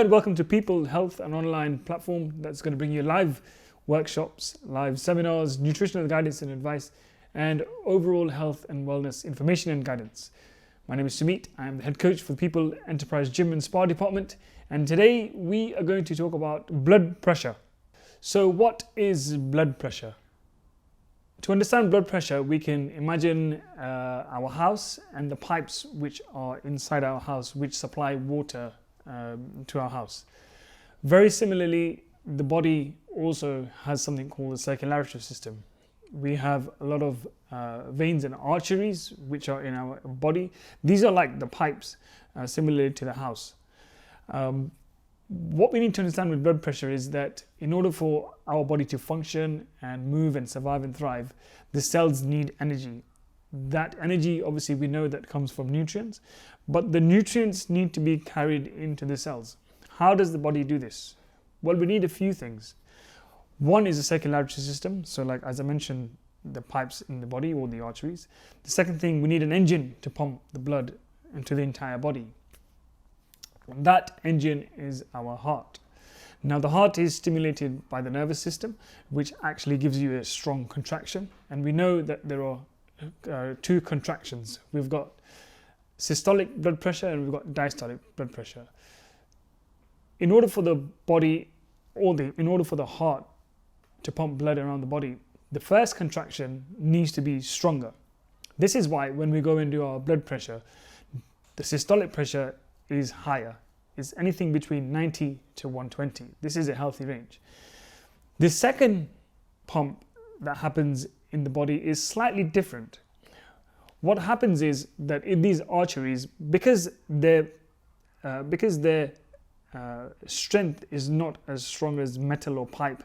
and welcome to Peepul Health, an online platform that's going to bring you live workshops, live seminars, nutritional guidance and advice, and overall health and wellness information and guidance. My name is Sumit. I am the head coach for the Peepul Enterprise Gym and Spa department, and today we are going to talk about blood pressure. So what is blood pressure? To understand blood pressure, we can imagine our house and the pipes which are inside our house which supply water to our house. Very similarly, the body also has something called the circulatory system. We have a lot of veins and arteries which are in our body. These are like the pipes, similarly to the house. What we need to understand with blood pressure is that in order for our body to function and move and survive and thrive, the cells need energy. That energy, obviously, we know that comes from nutrients, but the nutrients need to be carried into the cells. How does the body do this? Well, we need a few things. One is the circulatory system. So like, as I mentioned, the pipes in the body or the arteries. The second thing, we need an engine to pump the blood into the entire body. That engine is our heart. Now, the heart is stimulated by the nervous system, which actually gives you a strong contraction. And we know that there are two contractions. We've got systolic blood pressure and we've got diastolic blood pressure. In order for the body, in order for the heart to pump blood around the body, the first contraction needs to be stronger. This is why when we go and do our blood pressure, the systolic pressure is higher. It's anything between 90 to 120. This is a healthy range. The second pump that happens in the body is slightly different. What happens is that in these arteries, because their strength is not as strong as metal or pipe,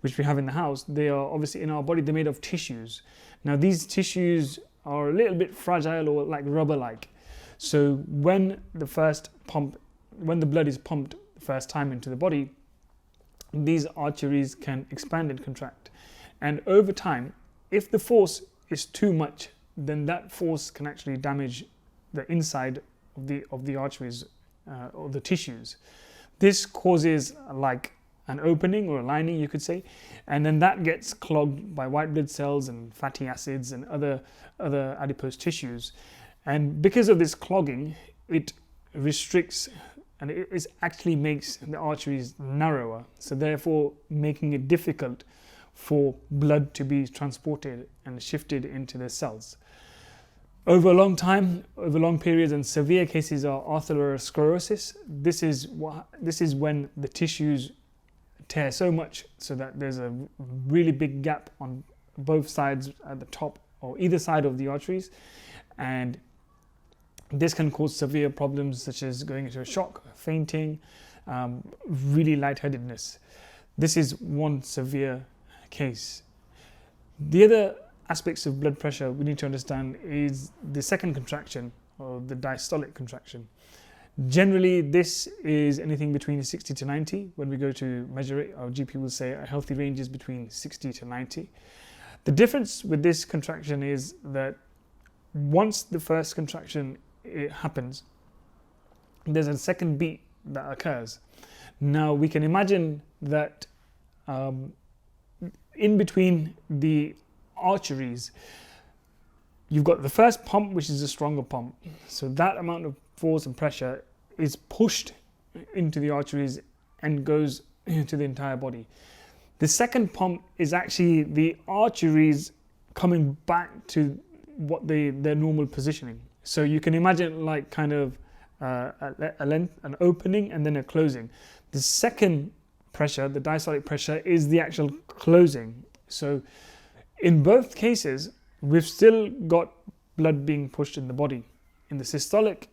which we have in the house, they are obviously in our body, they're made of tissues. Now these tissues are a little bit fragile or like rubber-like. So when the blood is pumped the first time into the body, these arteries can expand and contract. And over time, if the force is too much, then that force can actually damage the inside of the arteries or the tissues. This causes like an opening or a lining, you could say, and then that gets clogged by white blood cells and fatty acids and other adipose tissues. And because of this clogging, it restricts and it actually makes the arteries narrower, so therefore making it difficult for blood to be transported and shifted into the cells. Over a long time, over long periods, and severe cases are atherosclerosis. This is when the tissues tear so much so that there's a really big gap on both sides at the top or either side of the arteries, and this can cause severe problems such as going into a shock, fainting, really lightheadedness. This is one severe case. The other aspects of blood pressure we need to understand is the second contraction or the diastolic contraction. Generally, this is anything between 60 to 90. When we go to measure it, our GP will say a healthy range is between 60 to 90. The difference with this contraction is that once the first contraction happens, there's a second beat that occurs. Now we can imagine that in between the arteries, you've got the first pump, which is a stronger pump. So that amount of force and pressure is pushed into the arteries and goes into the entire body. The second pump is actually the arteries coming back to what their normal positioning. So you can imagine like kind of an opening and then a closing. The second pressure, the diastolic pressure, is the actual closing. So in both cases, we've still got blood being pushed in the body. In the systolic,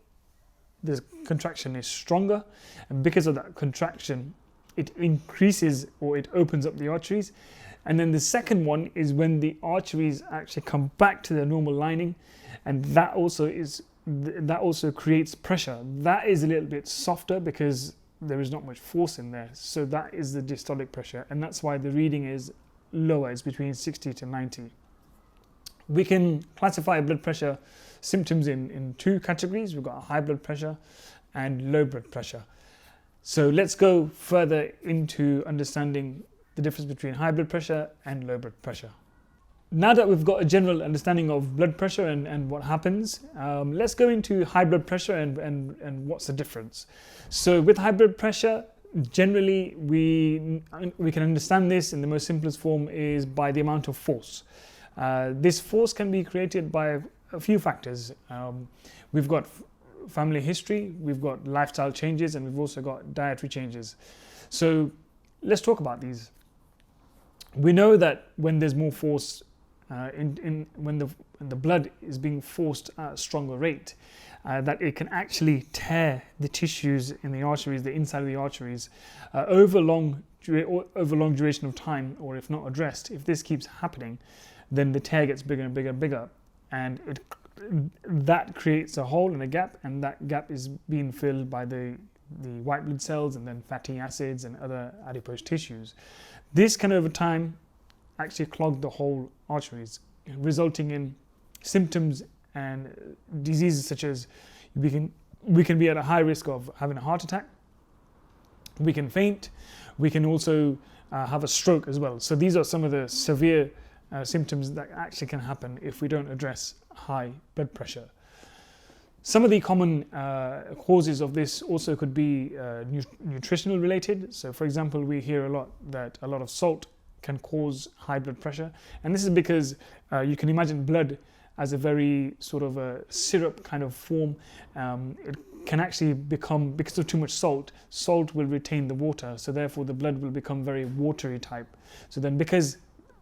the contraction is stronger, and because of that contraction, it increases or it opens up the arteries. And then the second one is when the arteries actually come back to their normal lining, and that also creates pressure. That is a little bit softer because there is not much force in there. So that is the diastolic pressure, and that's why the reading is lower. It's between 60 to 90. We can classify blood pressure symptoms in two categories. We've got high blood pressure and low blood pressure. So let's go further into understanding the difference between high blood pressure and low blood pressure. Now that we've got a general understanding of blood pressure and what happens, let's go into high blood pressure and what's the difference. So with high blood pressure, generally we can understand this in the most simplest form is by the amount of force. This force can be created by a few factors. We've got family history, we've got lifestyle changes, and we've also got dietary changes. So let's talk about these. We know that when there's more force, when the blood is being forced at a stronger rate, that it can actually tear the tissues in the arteries, the inside of the arteries, over long duration of time, or if not addressed. If this keeps happening, then the tear gets bigger and bigger and bigger, and that creates a hole and a gap, and that gap is being filled by the white blood cells and then fatty acids and other adipose tissues. This can over time actually clog the whole arteries, resulting in symptoms and diseases such as we can be at a high risk of having a heart attack, we can faint, we can also have a stroke as well. So these are some of the severe symptoms that actually can happen if we don't address high blood pressure. Some of the common causes of this also could be nutritional related. So for example, we hear a lot that a lot of salt can cause high blood pressure, and this is because you can imagine blood as a very sort of a syrup kind of form. It can actually become, because of too much salt will retain the water, so therefore the blood will become very watery type. So then because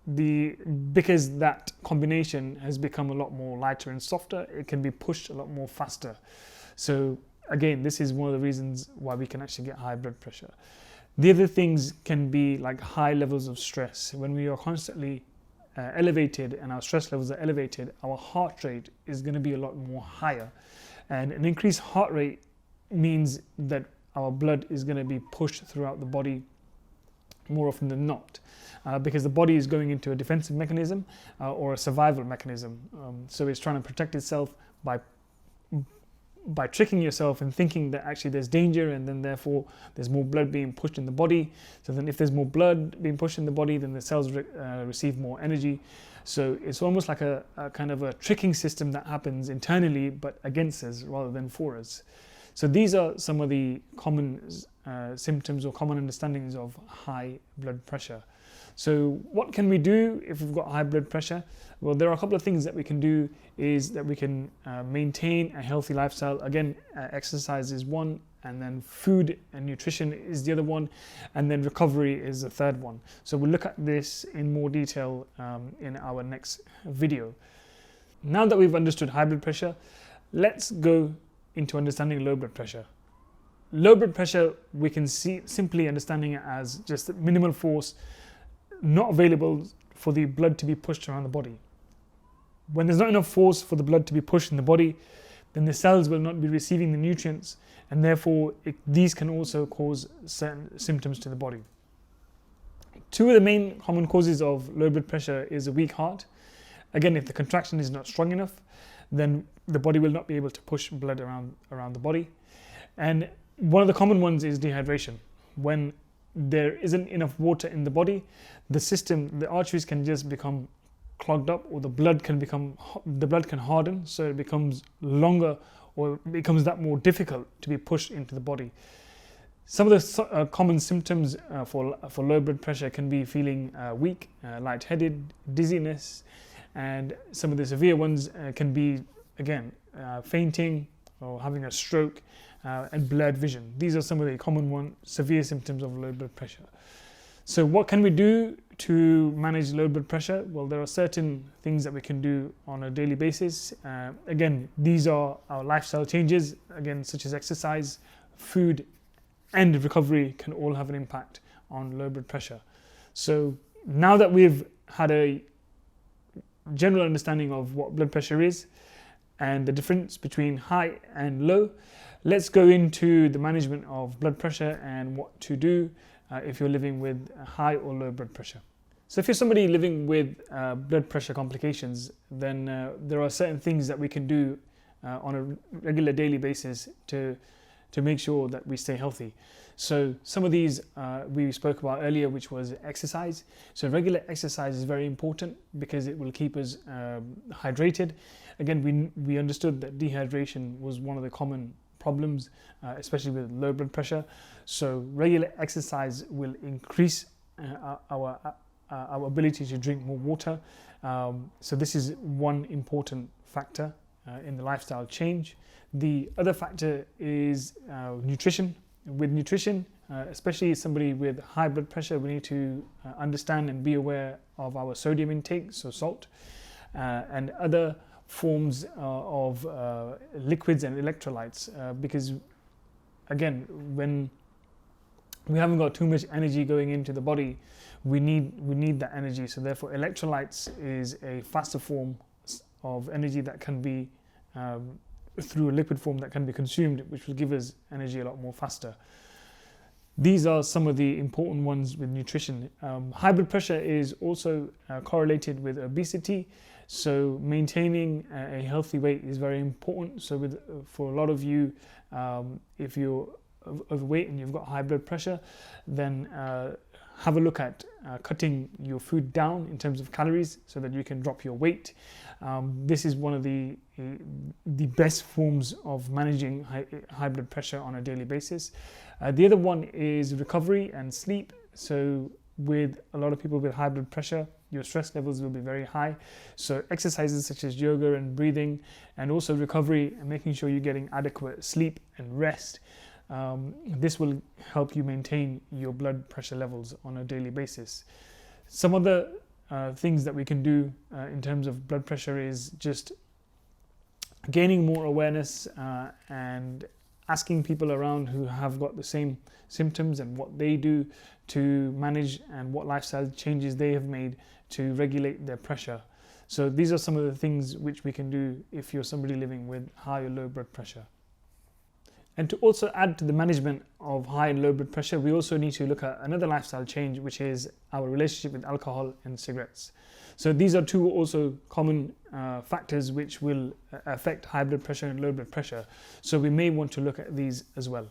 that combination has become a lot more lighter and softer, it can be pushed a lot more faster. So again, this is one of the reasons why we can actually get high blood pressure. The other things can be like high levels of stress. When we are constantly elevated and our stress levels are elevated, our heart rate is going to be a lot more higher. And an increased heart rate means that our blood is going to be pushed throughout the body more often than not, because the body is going into a defensive mechanism or a survival mechanism. So it's trying to protect itself by tricking yourself and thinking that actually there's danger, and then therefore there's more blood being pushed in the body. So then if there's more blood being pushed in the body, then the cells receive more energy. So it's almost like a kind of a tricking system that happens internally but against us rather than for us. So these are some of the common symptoms or common understandings of high blood pressure. So what can we do if we've got high blood pressure? Well, there are a couple of things that we can do. Is that we can maintain a healthy lifestyle. Again, exercise is one, and then food and nutrition is the other one, and then recovery is the third one. So we'll look at this in more detail in our next video. Now that we've understood high blood pressure, let's go into understanding low blood pressure. Low blood pressure, we can see simply understanding it as just minimal force, not available for the blood to be pushed around the body. When there's not enough force for the blood to be pushed in the body, then the cells will not be receiving the nutrients, and therefore these can also cause certain symptoms to the body. Two of the main common causes of low blood pressure is a weak heart. Again, if the contraction is not strong enough, then the body will not be able to push blood around the body. And one of the common ones is dehydration. When there isn't enough water in the body, the arteries can just become clogged up, or the blood can harden, so it becomes longer, or it becomes that more difficult to be pushed into the body. Some of the common symptoms for low blood pressure can be feeling weak, lightheaded, dizziness, and some of the severe ones can be, again, fainting or having a stroke, and blurred vision. These are some of the common severe symptoms of low blood pressure. So what can we do to manage low blood pressure? Well, there are certain things that we can do on a daily basis. Again, these are our lifestyle changes, again, such as exercise, food, and recovery can all have an impact on low blood pressure. So now that we've had a general understanding of what blood pressure is and the difference between high and low, let's go into the management of blood pressure and what to do if you're living with high or low blood pressure. So if you're somebody living with blood pressure complications, then there are certain things that we can do on a regular daily basis to to make sure that we stay healthy. So some of these we spoke about earlier, which was exercise. So regular exercise is very important because it will keep us hydrated. Again, we understood that dehydration was one of the common problems, especially with low blood pressure. So regular exercise will increase our ability to drink more water. So this is one important factor in the lifestyle change. The other factor is nutrition. With nutrition, especially somebody with high blood pressure, we need to understand and be aware of our sodium intake, so salt, and other forms of liquids and electrolytes, because again, when we haven't got too much energy going into the body, we need that energy. So therefore electrolytes is a faster form of energy that can be through a liquid form that can be consumed, which will give us energy a lot more faster. These are some of the important ones with nutrition. High blood pressure is also correlated with obesity, so maintaining a healthy weight is very important. So for a lot of you, if you're overweight and you've got high blood pressure, then have a look at cutting your food down in terms of calories so that you can drop your weight. This is one of the best forms of managing high blood pressure on a daily basis. The other one is recovery and sleep. So with a lot of people with high blood pressure, your stress levels will be very high. So exercises such as yoga and breathing, and also recovery and making sure you're getting adequate sleep and rest. This will help you maintain your blood pressure levels on a daily basis. Some other things that we can do in terms of blood pressure is just gaining more awareness and asking people around who have got the same symptoms and what they do to manage and what lifestyle changes they have made to regulate their pressure. So these are some of the things which we can do if you're somebody living with high or low blood pressure. And to also add to the management of high and low blood pressure, we also need to look at another lifestyle change, which is our relationship with alcohol and cigarettes. So these are two also common factors which will affect high blood pressure and low blood pressure. So we may want to look at these as well.